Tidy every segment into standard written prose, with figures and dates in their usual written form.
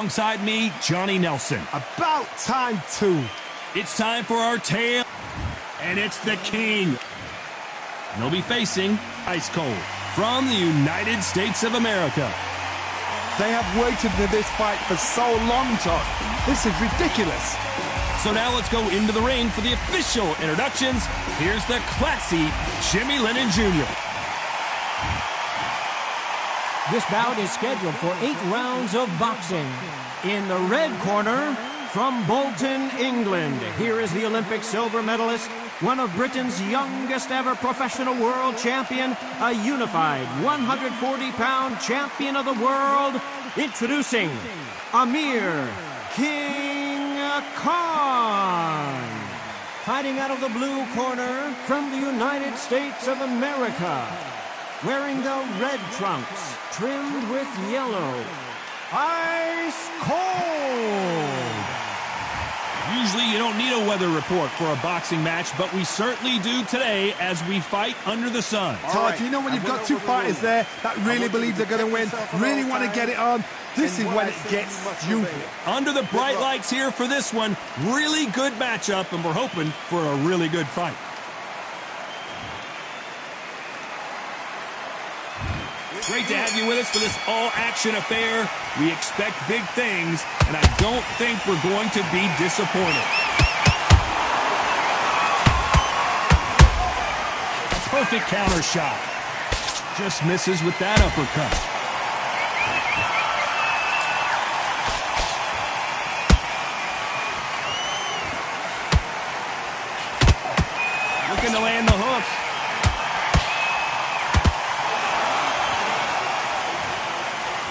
Alongside me, Johnny Nelson. About time too. It's time for our tale, and it's the King. And they'll be facing Ice Cold from the United States of America. They have waited for this fight for so long, Todd. This is ridiculous. So now let's go into the ring for the official introductions. Here's the classy Jimmy Lennon Jr. This bout is scheduled for 8 rounds of boxing. In the red corner, from Bolton, England, here is the Olympic silver medalist, one of Britain's youngest ever professional world champion, a unified 140-pound champion of the world, introducing Amir King Khan. Fighting out of the blue corner, from the United States of America, wearing the red trunks, trimmed with yellow, Ice Cold. Usually you don't need a weather report for a boxing match, but we certainly do today as we fight under the sun. Todd, you know when you've got two fighters there that really believe they're going to win, really want to get it on, this is when it gets stupid. Under the bright lights here for this one, really good matchup, and we're hoping for a really good fight. Great to have you with us for this all-action affair. We expect big things, and I don't think we're going to be disappointed. A perfect counter shot. Just misses with that uppercut. Looking to land the hook.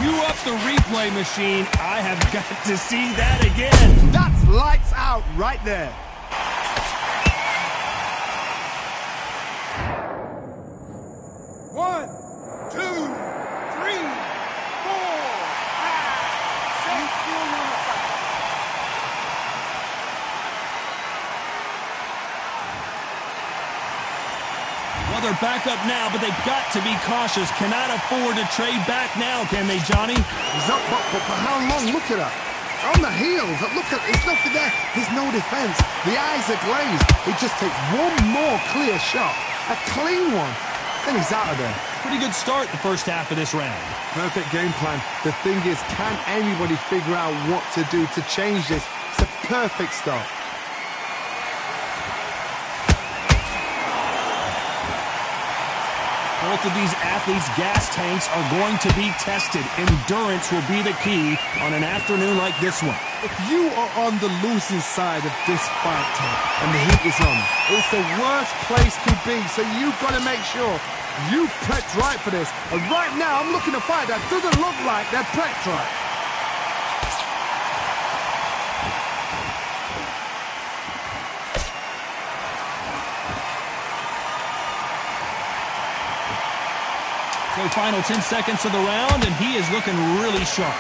Cue up the replay machine. I have got to see that again. That's lights out right there. One, two, three, four, five, six. Well, they're back up now, but they've got to be cautious. Cannot afford to trade back now, can they, Johnny? He's up, but for how long? Look at that. On the heels. Look at, there's nothing there. There's no defense. The eyes are glazed. He just takes one more clear shot. A clean one. Then he's out of there. Pretty good start the first half of this round. Perfect game plan. The thing is, can anybody figure out what to do to change this? It's a perfect start. Both of these athletes' gas tanks are going to be tested. Endurance will be the key on an afternoon like this one. If you are on the losing side of this fight, Tom, and the heat is on, it's the worst place to be, so you've got to make sure you've prepped right for this. And right now, I'm looking at a fight that doesn't look like they're prepped right. So final 10 seconds of the round, and he is looking really sharp.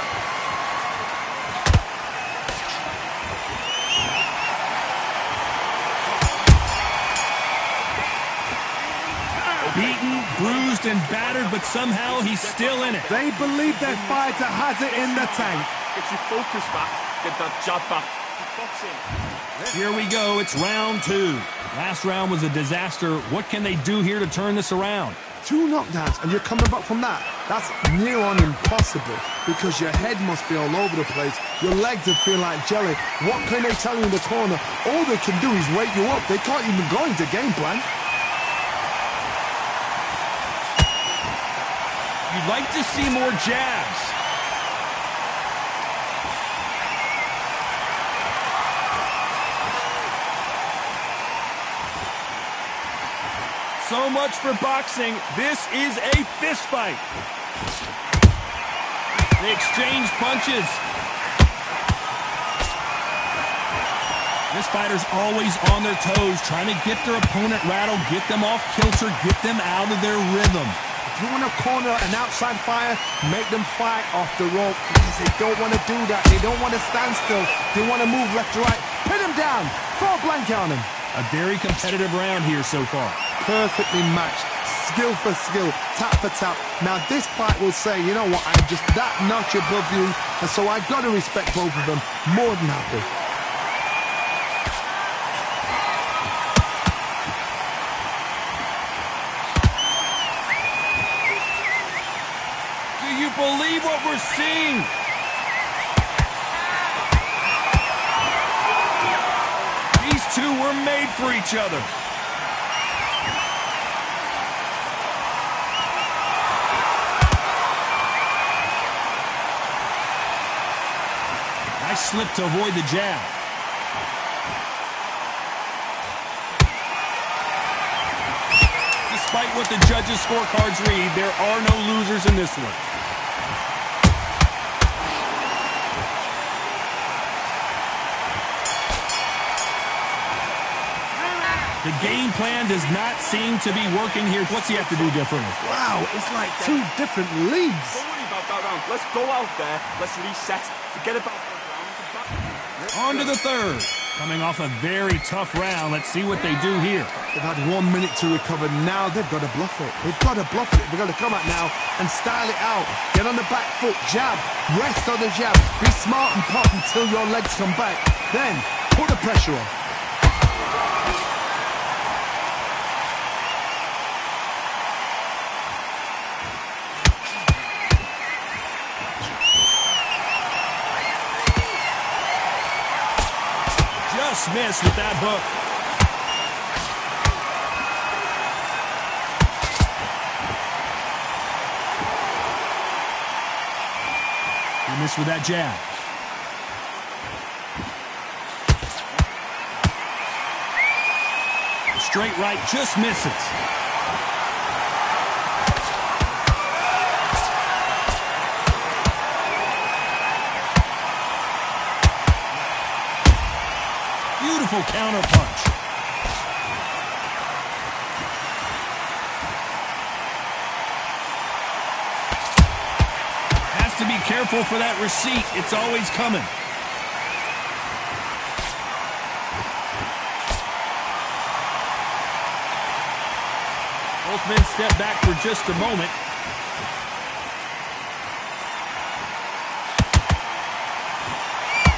Beaten, bruised, and battered, but somehow he's still in it. They believe their fighter has it in the tank. Get your focus back. Get that jab back. Here we go. It's round 2. Last round was a disaster. What can they do here to turn this around? 2 knockdowns, and you're coming back from that. That's near on impossible, because your head must be all over the place. Your legs are feeling like jelly. What can they tell you in the corner? All they can do is wake you up. They can't even go into game plan. You'd like to see more jabs. So much for boxing. This is a fist fight. They exchange punches. This fighter's always on their toes, trying to get their opponent rattled, get them off kilter, get them out of their rhythm. If you want to corner an outside fighter, make them fight off the rope, because they don't want to do that. They don't want to stand still. They want to move left to right. Pin him down. Throw a blanket on him. A very competitive round here so far. Perfectly matched. skill for skill, tap for tap. Now this fight will say, you know what, I'm just that notch above you, and so I've got to respect both of them. More than happy. Do you believe what we're seeing? These two were made for each other. Nice slip to avoid the jab. Despite what the judges' scorecards read, there are no losers in this one. The game plan does not seem to be working here. What's he have to do differently? Wow, it's like two different leagues. Don't worry about that round. Let's go out there. Let's reset. Forget about that round. On to the third. Coming off a very tough round. Let's see what they do here. They've had 1 minute to recover. Now they've got to bluff it. They've got to bluff it. They've got to come out now and style it out. Get on the back foot, jab, rest on the jab. Be smart and pop until your legs come back. Then put the pressure on. Just missed with that hook. He missed with that jab. Straight right just misses. Beautiful counter punch. Has to be careful for that receipt. It's always coming. Both men step back for just a moment.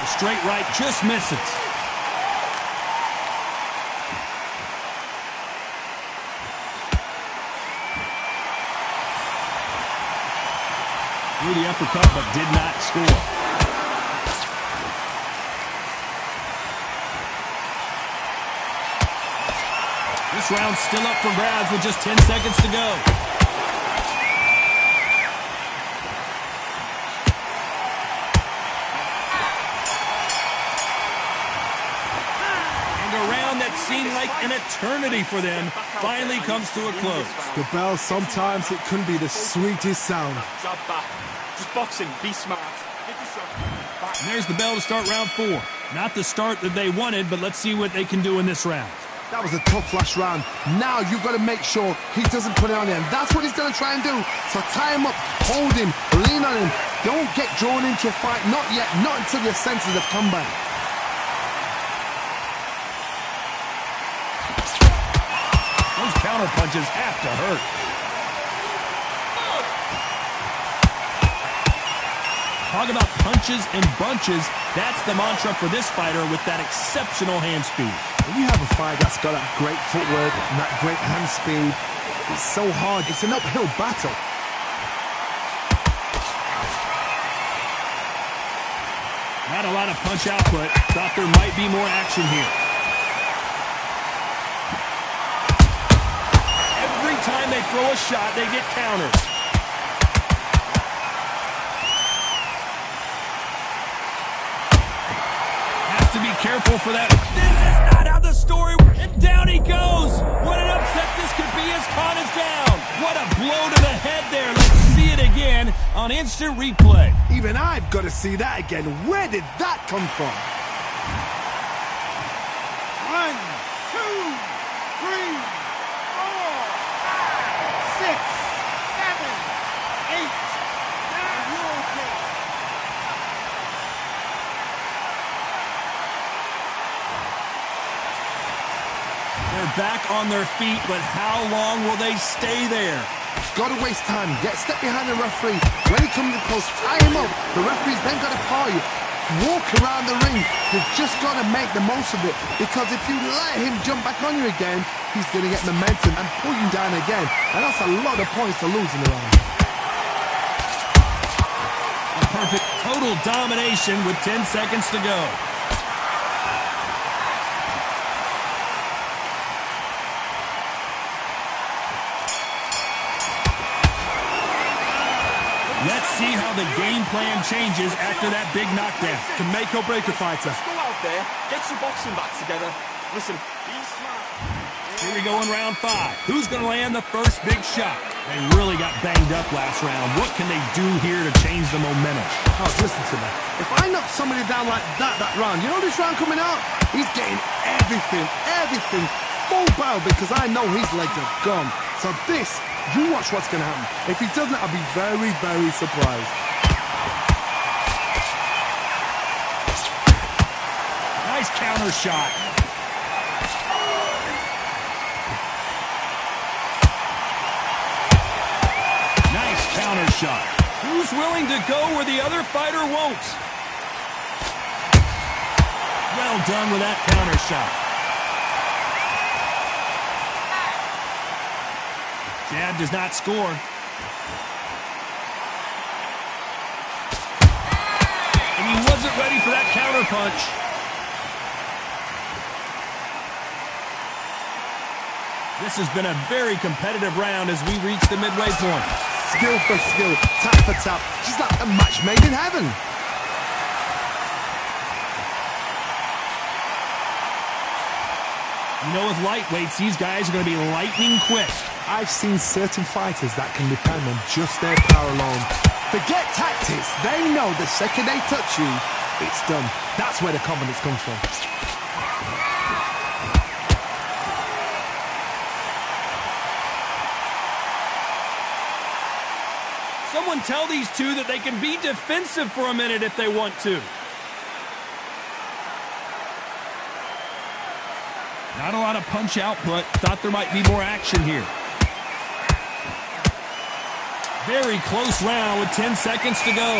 The straight right just misses. Threw the uppercut, but did not score. This round's still up for grabs with just 10 seconds to go. And a round that seemed like an eternity for them finally comes to a close. The bell, sometimes it can be the sweetest sound. Jab back. Just boxing. Be smart. Get yourself back. And there's the bell to start round 4. Not the start that they wanted, but let's see what they can do in this round. That was a tough flash round. Now you've got to make sure he doesn't put it on him. That's what he's going to try and do. So tie him up, hold him, lean on him. Don't get drawn into a fight. Not yet. Not until your senses have come back. Those counter punches have to hurt. Talk about punches and bunches. That's the mantra for this fighter with that exceptional hand speed. When you have a fight that's got that great footwork and that great hand speed, it's so hard. It's an uphill battle. Not a lot of punch output. Thought there might be more action here. Every time they throw a shot, they get countered. To be careful for that. This is not how the story. And down he goes. What an upset this could be as Khan is down. What a blow to the head there. Let's see it again on instant replay. Even I've got to see that again. Where did that come from? 1, 2, 3, 4, 5, 6, 7, 8. You're okay. They're back on their feet, but how long will they stay there? Got to waste time. Get a step behind the referee. When he comes close, tie him up. The referee's then got to call you. Walk around the ring. You've just got to make the most of it, because if you let him jump back on you again, he's going to get momentum and pull you down again. And that's a lot of points to lose in the round. A perfect total domination with 10 seconds to go. Let's see how the game plan changes after that big knockdown. Can make or break a fighter. Let's go out there, get your boxing back together. Listen, be smart. Here we go in round 5. Who's going to land the first big shot? They really got banged up last round. What can they do here to change the momentum? Oh, listen to me. If I knock somebody down like that round, you know this round coming out? He's getting everything, full barrel, because I know his legs are gone. So this, you watch what's going to happen. If he doesn't, I'll be very, very surprised. Nice counter shot. Nice counter shot. Who's willing to go where the other fighter won't? Well done with that counter shot. Jab does not score. And he wasn't ready for that counter punch. This has been a very competitive round as we reach the midway point. Skill for skill, tap for tap. She's like a match made in heaven. You know, with lightweights, these guys are going to be lightning quick. I've seen certain fighters that can depend on just their power alone. Forget tactics. They know the second they touch you, it's done. That's where the confidence comes from. Someone tell these two that they can be defensive for a minute if they want to. Not a lot of punch output. Thought there might be more action here. Very close round with 10 seconds to go.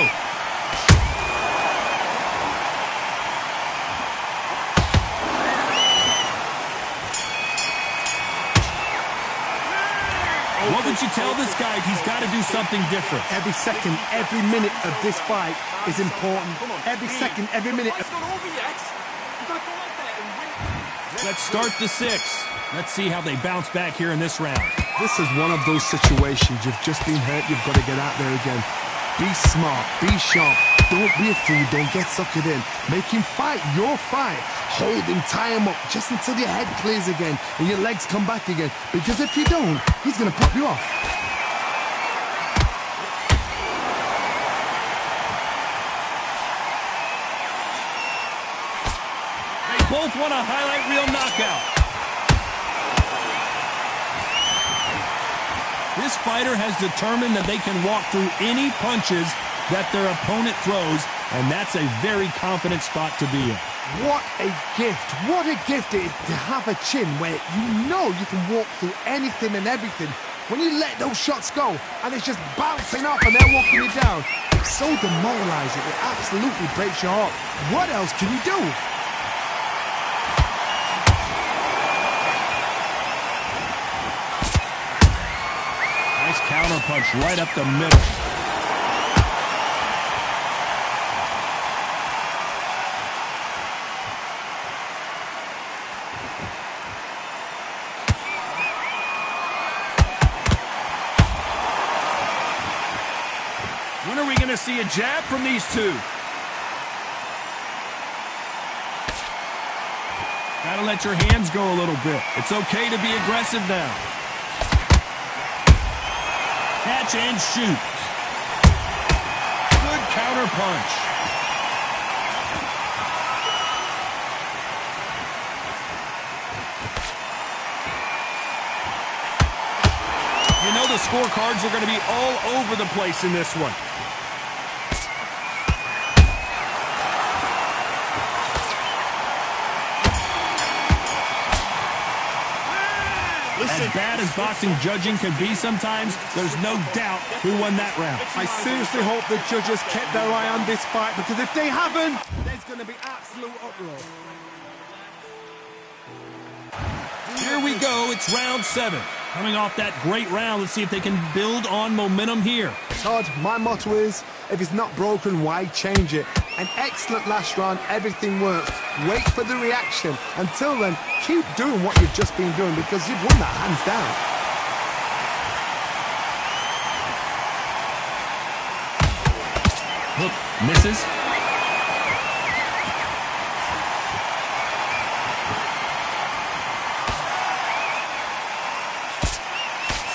What would you tell this guy? He's got to do something different. Every second, every minute of this fight is important. Every second, every minute. It's not over yet. You've got to go out there and win. Let's start the 6th. Let's see how they bounce back here in this round. This is one of those situations. You've just been hurt. You've got to get out there again. Be smart. Be sharp. Don't be a fool. Don't get suckered in. Make him fight your fight. Hold him, tie him up just until your head clears again and your legs come back again. Because if you don't, he's going to pop you off. They both want a highlight reel knockout. This fighter has determined that they can walk through any punches that their opponent throws, and that's a very confident spot to be in. What a gift. What a gift it is to have a chin where you know you can walk through anything and everything. When you let those shots go and it's just bouncing off and they're walking you down, it's so demoralizing. It absolutely breaks your heart. What else can you do? Nice counter punch right up the middle. When are we going to see a jab from these two? Gotta let your hands go a little bit. It's okay to be aggressive now. Catch and shoot. Good counter punch. You know the scorecards are going to be all over the place in this one. As bad as boxing judging can be sometimes, there's no doubt who won that round. I seriously hope the judges kept their eye on this fight, because if they haven't, there's going to be absolute uproar. Here we go, it's round 7. Coming off that great round, let's see if they can build on momentum here. Todd, my motto is, if it's not broken, why change it? An excellent last round, everything works. Wait for the reaction. Until then, keep doing what you've just been doing, because you've won that hands down. Hook misses.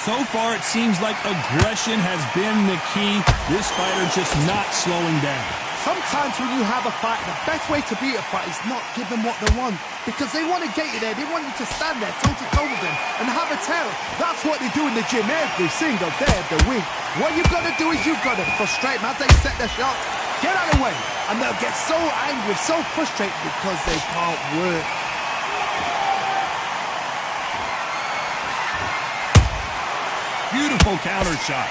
So far, it seems like aggression has been the key. This fighter just not slowing down. Sometimes when you have a fight, the best way to beat a fight is not give them what they want, because they want to get you there. They want you to stand there toe-to-toe with them and have a tell. That's what they do in the gym every single day of the week. What you've got to do is you've got to frustrate them as they set their shots. Get out of the way, and they'll get so angry, so frustrated because they can't work. Beautiful counter shot.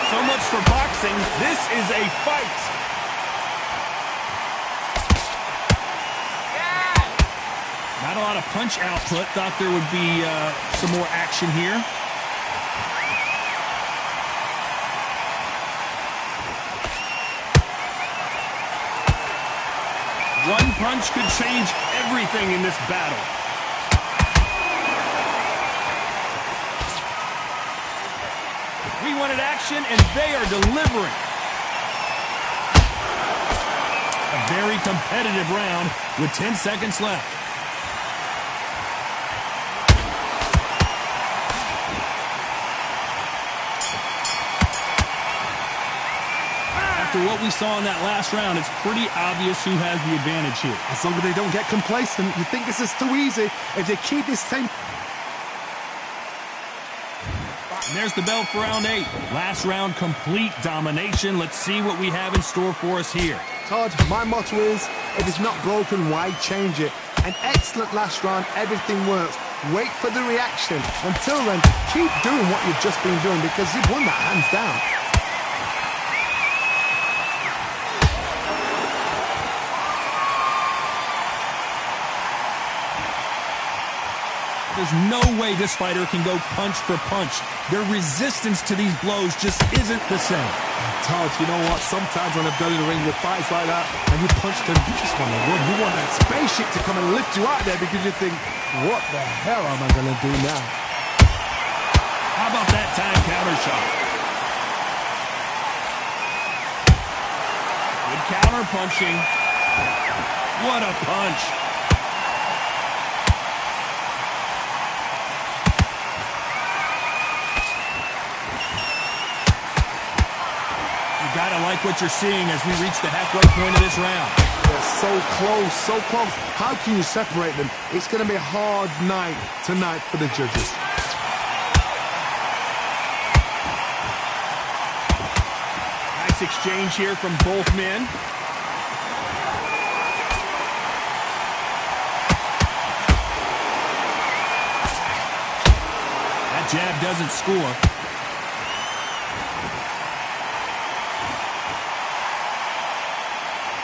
So much for boxing. This is a fight. Not a lot of punch output. Thought there would be some more action here. One punch could change everything in this battle. We wanted action, and they are delivering. A very competitive round with 10 seconds left. After what we saw in that last round, it's pretty obvious who has the advantage here. As long as they don't get complacent, you think this is too easy. If they keep this same... And there's the bell for round 8. Last round, complete domination. Let's see what we have in store for us here. Todd, my motto is, if it's not broken, why change it? An excellent last round, everything works. Wait for the reaction. Until then, keep doing what you've just been doing, because you've won that hands down. There's no way this fighter can go punch for punch. Their resistance to these blows just isn't the same. Todd, you know what? Sometimes when I've done in the ring with fights like that, and you punch them, you just want to run. You want that spaceship to come and lift you out there, because you think, what the hell am I going to do now? How about that time counter shot? Good counter punching. What a punch. Gotta like what you're seeing as we reach the halfway point of this round. They're so close, so close. How can you separate them? It's going to be a hard night tonight for the judges. Nice exchange here from both men. That jab doesn't score.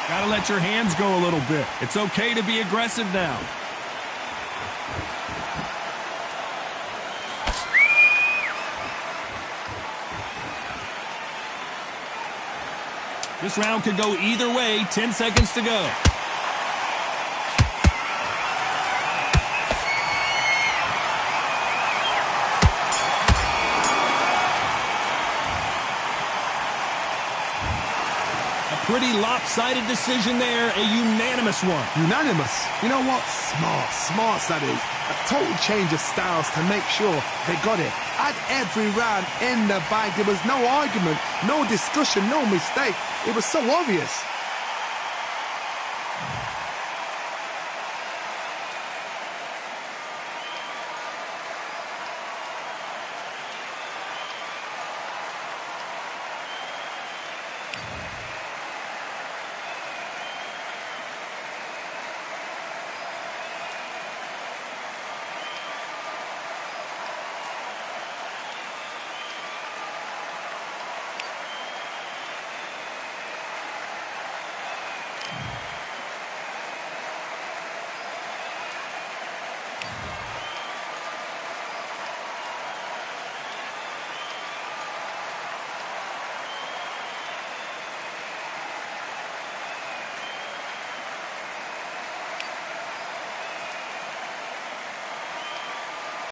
Gotta let your hands go a little bit. It's okay to be aggressive now. This round could go either way. 10 seconds to go. Pretty lopsided decision there, a unanimous one. Unanimous? You know what? Smart that is. A total change of styles to make sure they got it. At every round in the bag, there was no argument, no discussion, no mistake. It was so obvious.